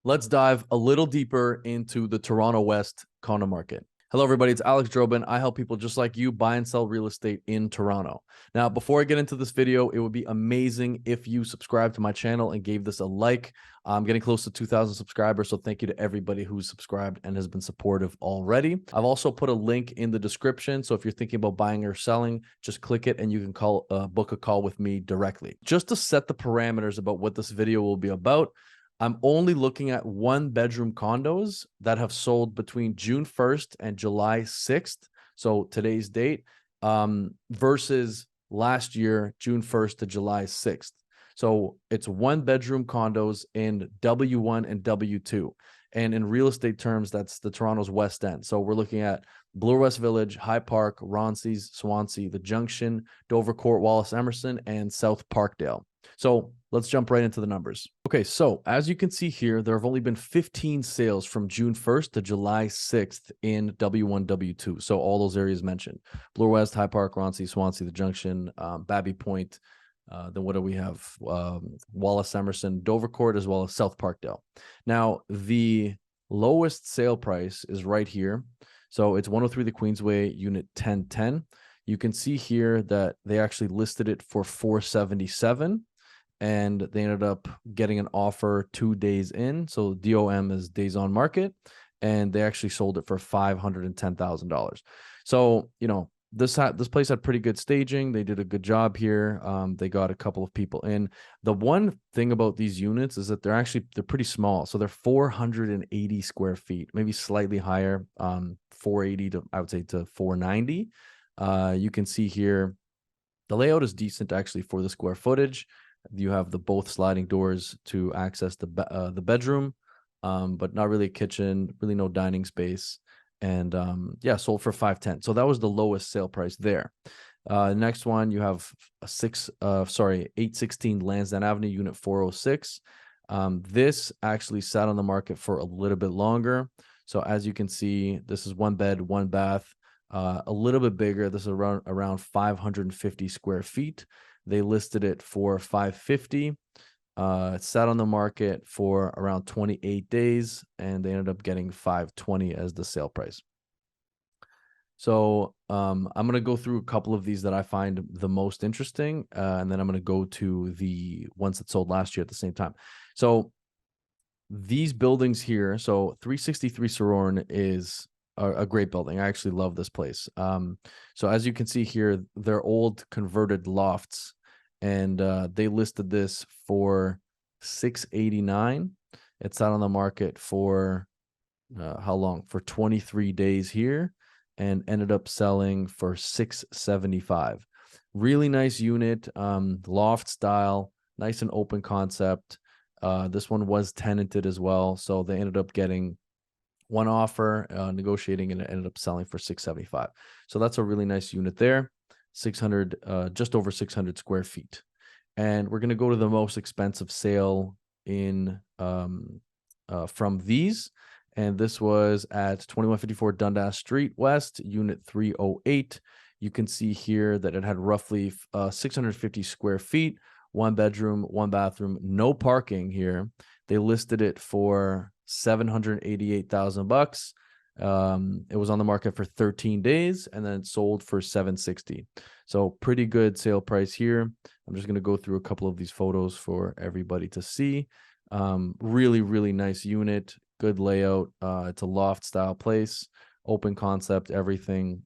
Let's dive a little deeper into the Toronto West condo market. Hello, everybody. It's Alex Drobin. I help people just like you buy and sell real estate in Toronto. Now, before I get into this video, it would be amazing if you subscribe to my channel and gave this a like. I'm getting close to 2,000 subscribers, so thank you to everybody who's subscribed and has been supportive already. I've also put a link in the description, so if you're thinking about buying or selling, just click it and you can book a call with me directly. Just to set the parameters about what this video will be about, I'm only looking at one-bedroom condos that have sold between June 1st and July 6th. So today's date versus last year, June 1st to July 6th. So it's one-bedroom condos in W01 and W02. And in real estate terms, that's the Toronto's West End. So we're looking at Bloor West Village, High Park, Ronces, Swansea, the Junction, Dovercourt-Wallace Emerson, and South Parkdale. So let's jump right into the numbers. Okay, so as you can see here, there have only been 15 sales from June 1st to July 6th in W1, W2. So all those areas mentioned: Bloor West, High Park, Ronces, Swansea, the Junction, Babby Point. Then what do we have? Wallace Emerson, Dovercourt, as well as South Parkdale. Now, the lowest sale price is right here. So it's 103 the Queensway, unit 1010. You can see here that they actually listed it for $477. And they ended up getting an offer 2 days in. So DOM is days on market. And they actually sold it for $510,000. So, you know, this place had pretty good staging. They did a good job here. They got a couple of people in. The one thing about these units is that they're pretty small. So they're 480 square feet, maybe slightly higher, 480 to, I would say, to 490. You can see here, the layout is decent actually for the square footage. You have the both sliding doors to access the bedroom, but not really a kitchen, really no dining space. And yeah, sold for $510. So that was the lowest sale price there. Next one, you have 816 Lansdowne Avenue, unit 406. This actually sat on the market for a little bit longer. So as you can see, this is one bed, one bath, a little bit bigger. This is around 550 square feet. They listed it for $550. It sat on the market for around 28 days, and they ended up getting $520 as the sale price. So I'm going to go through a couple of these that I find the most interesting, and then I'm going to go to the ones that sold last year at the same time. So these buildings here, so 363 Sororn is a great building. I actually love this place. So as you can see here, they're old converted lofts, and they listed this for $689. It's out on the market for how long? For 23 days here, and ended up selling for $675. Really nice unit, loft style, nice and open concept. This one was tenanted as well, so they ended up getting one offer, negotiating, and it ended up selling for $675. So that's a really nice unit there. 600, just over 600 square feet. And we're going to go to the most expensive sale in from these. And this was at 2154 Dundas Street West, unit 308. You can see here that it had roughly 650 square feet, one bedroom, one bathroom, no parking here. They listed it for $788,000. It was on the market for 13 days, and then it sold for $760. So pretty good sale price here. I'm just going to go through a couple of these photos for everybody to see. Really, really nice unit, good layout. It's a loft style place, open concept, everything,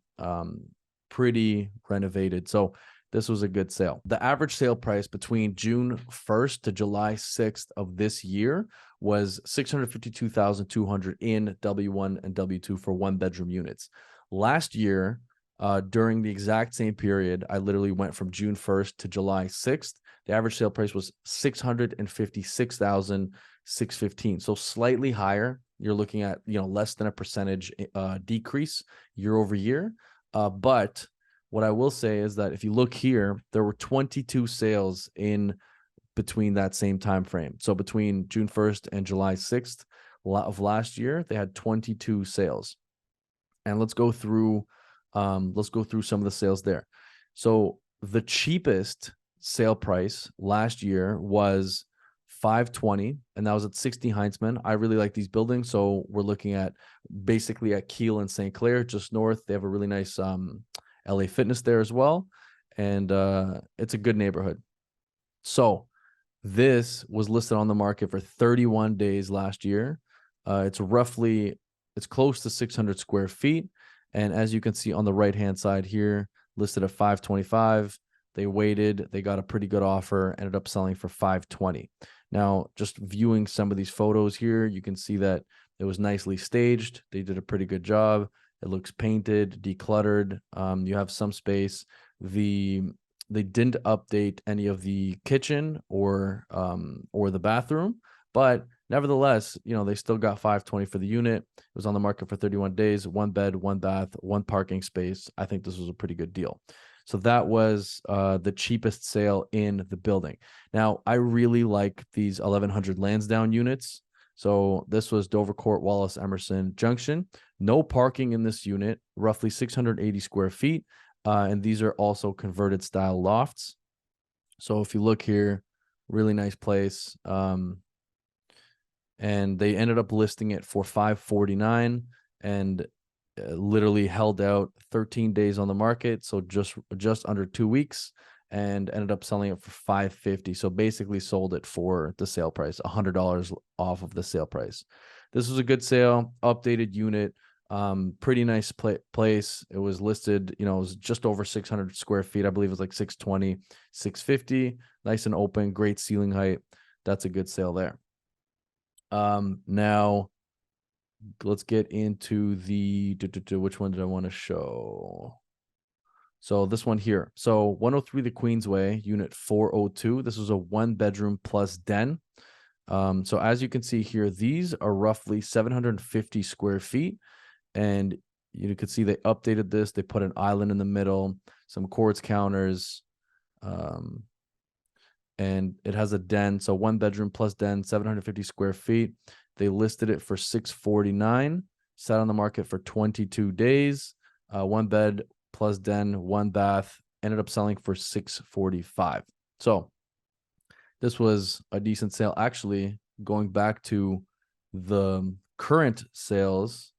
pretty renovated. So this was a good sale. The average sale price between June 1st to July 6th of this year was $652,200 in W1 and W2 for one bedroom units. Last year, during the exact same period, I literally went from June 1st to July 6th. The average sale price was $656,615. So slightly higher. You're looking at, less than a percentage decrease year over year. But what I will say is that if you look here, there were 22 sales in between that same time frame. So between June 1st and July 6th of last year, they had 22 sales. And let's go through some of the sales there. So the cheapest sale price last year was 520, and that was at 60 Heinzman. I really like these buildings, so we're looking at basically at Kiel and St. Clair, just north. They have a really nice LA Fitness there as well, and it's a good neighborhood. So this was listed on the market for 31 days last year. It's close to 600 square feet, and as you can see on the right hand side here, listed at 525. They waited, they got a pretty good offer, ended up selling for 520. Now, just viewing some of these photos here, you can see that it was nicely staged. They did a pretty good job. It looks painted, decluttered. You have some space. They didn't update any of the kitchen or the bathroom, but nevertheless, they still got 520 for the unit. It was on the market for 31 days, 1 bed, 1 bath, 1 parking space. I think this was a pretty good deal. So that was the cheapest sale in the building. Now, I really like these 1100 Lansdowne units. So this was Dovercourt-Wallace Emerson Junction. No parking in this unit, roughly 680 square feet. And these are also converted style lofts. So if you look here, really nice place. And they ended up listing it for $549 and literally held out 13 days on the market, so just under 2 weeks, and ended up selling it for $550. So basically sold it for the sale price, $100 off of the sale price. This was a good sale, updated unit, pretty nice place. It was listed, it was just over 600 square feet. I believe it was like 620, 650, nice and open, great ceiling height. That's a good sale there. Now let's get into the which one did I want to show? So this one here. So 103 the Queensway, unit 402. This was a 1-bedroom plus den. So as you can see here, these are roughly 750 square feet, and you can see they updated this. They put an island in the middle, some quartz counters, and it has a den. So 1-bedroom plus den, 750 square feet. They listed it for $649, sat on the market for 22 days, 1 bed plus den, 1 bath, ended up selling for $645. So this was a decent sale. Actually, going back to the current sales,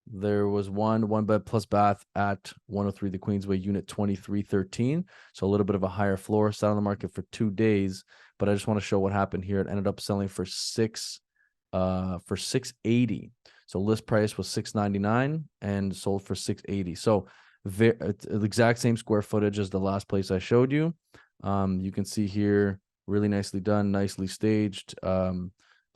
there was one bed plus bath at 103 the Queensway, unit 2313. So a little bit of a higher floor, sat on the market for 2 days, but I just want to show what happened here. It ended up selling for $680. So list price was $699 and sold for $680. So it's the exact same square footage as the last place I showed you. You can see here, really nicely done, nicely staged,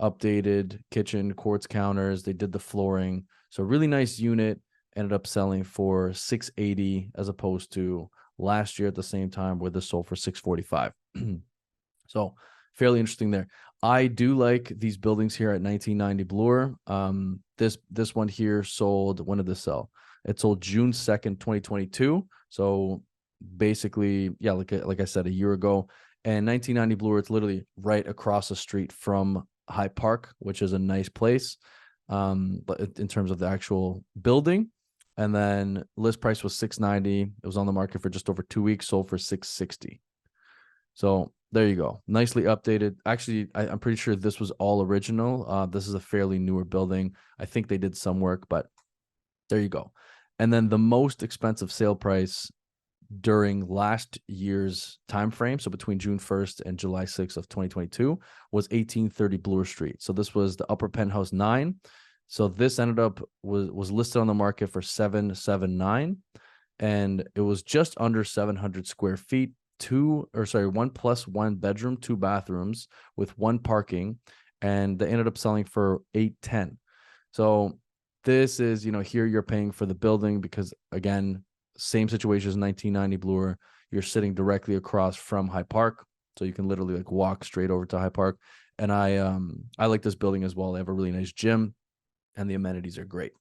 updated kitchen, quartz counters. They did the flooring. So really nice unit, ended up selling for $680 as opposed to last year at the same time where this sold for $645. So fairly interesting there. I do like these buildings here at 1990 Bloor. This one here sold, when did this sell? It sold June 2nd, 2022. So basically, yeah, like I said, a year ago. And 1990 Bloor, it's literally right across the street from High Park, which is a nice place, but in terms of the actual building. And then list price was $690. It was on the market for just over 2 weeks, sold for $660. So there you go. Nicely updated. Actually, I'm pretty sure this was all original. This is a fairly newer building. I think they did some work, but there you go. And then the most expensive sale price during last year's time frame, so between June 1st and July 6th of 2022, was 1830 Bloor Street. So this was the upper penthouse 9. So this ended up was listed on the market for $779, and it was just under 700 square feet. 1 plus 1 bedroom, 2 bathrooms with 1 parking, and they ended up selling for $810. So this is, here you're paying for the building because, again, same situation as 1990 Bloor. You're sitting directly across from High Park, so you can literally walk straight over to High Park. And I like this building as well. They have a really nice gym, and the amenities are great.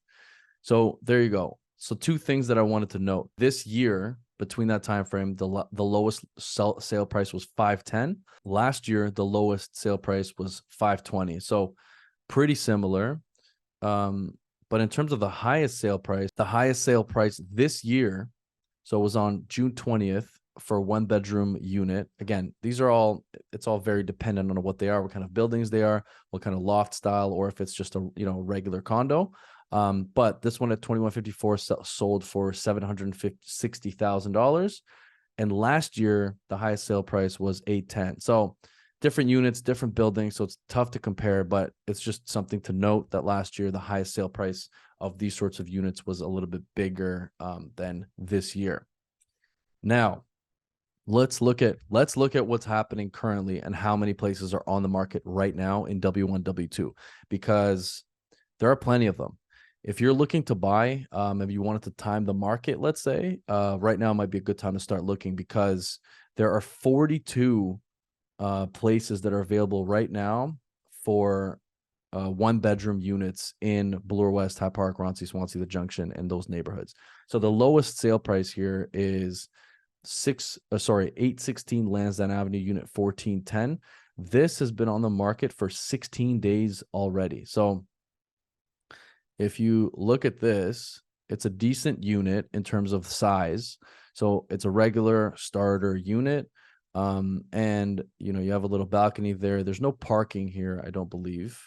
So there you go. So 2 things that I wanted to note this year. Between that time frame, the lowest sale price was $510. Last year, the lowest sale price was $520. So pretty similar. But in terms of the highest sale price this year, so it was on June 20th, for 1-bedroom unit. Again, these are all, it's all very dependent on what they are, what kind of buildings they are, what kind of loft style, or if it's just a, you know, regular condo. But this one at 2154 sold for $760,000. And last year, the highest sale price was $810,000. So different units, different buildings. So it's tough to compare, but it's just something to note that last year, the highest sale price of these sorts of units was a little bit bigger than this year. Now, let's look at what's happening currently and how many places are on the market right now in W1, W2, because there are plenty of them. If you're looking to buy, if you wanted to time the market, let's say, right now might be a good time to start looking, because there are 42 places that are available right now for 1-bedroom units in Bloor West, High Park, Ronces, Swansea, the Junction, and those neighborhoods. So the lowest sale price here is 816 Lansdowne Avenue, unit 1410. This has been on the market for 16 days already. So if you look at this, it's a decent unit in terms of size. So it's a regular starter unit. And you know, you have a little balcony there. There's no parking here, I don't believe.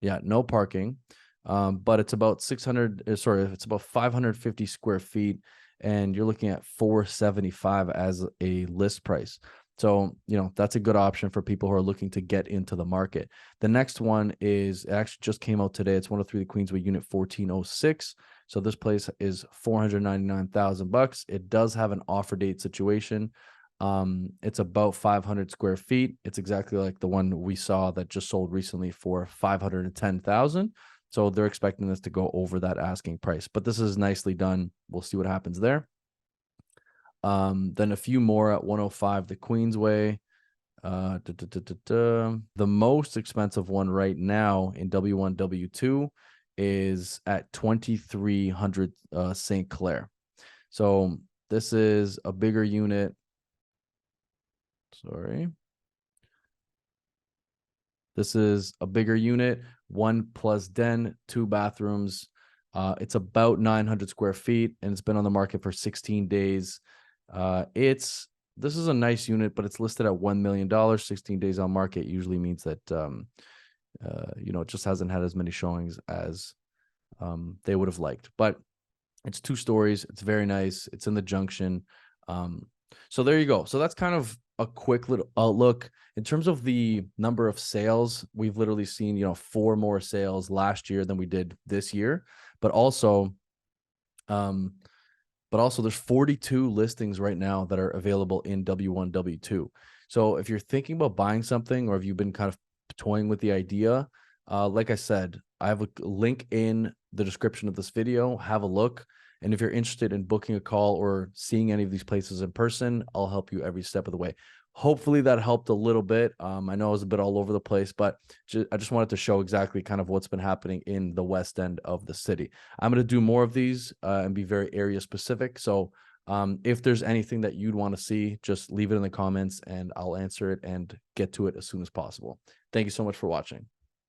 Yeah, no parking. But it's about it's about 550 square feet, and you're looking at $475 as a list price. So, you know, that's a good option for people who are looking to get into the market. The next one is, it actually just came out today. It's 103 the Queensway, unit 1406. So this place is $499,000. It does have an offer date situation. It's about 500 square feet. It's exactly like the one we saw that just sold recently for $510,000. So they're expecting this to go over that asking price, but this is nicely done. We'll see what happens there. Then a few more at 105 the Queensway. The most expensive one right now in W1, W2 is at 2300 St. Clair. So this is a bigger unit. This is a bigger unit, 1+ den, 2 bathrooms. It's about 900 square feet, and it's been on the market for 16 days. This is a nice unit, but it's listed at $1 million. 16 days on market usually means that you know, it just hasn't had as many showings as they would have liked. But it's 2 stories. It's very nice. It's in the Junction. So there you go. So that's kind of a quick little outlook in terms of the number of sales. We've literally seen, you know, 4 more sales last year than we did this year, but also there's 42 listings right now that are available in W1, W2. So if you're thinking about buying something, or if you've been kind of toying with the idea, like I said, I have a link in the description of this video. Have a look. And if you're interested in booking a call or seeing any of these places in person, I'll help you every step of the way. Hopefully that helped a little bit. I know I was a bit all over the place, but I just wanted to show exactly kind of what's been happening in the west end of the city. I'm going to do more of these and be very area specific. So if there's anything that you'd want to see, just leave it in the comments and I'll answer it and get to it as soon as possible. Thank you so much for watching.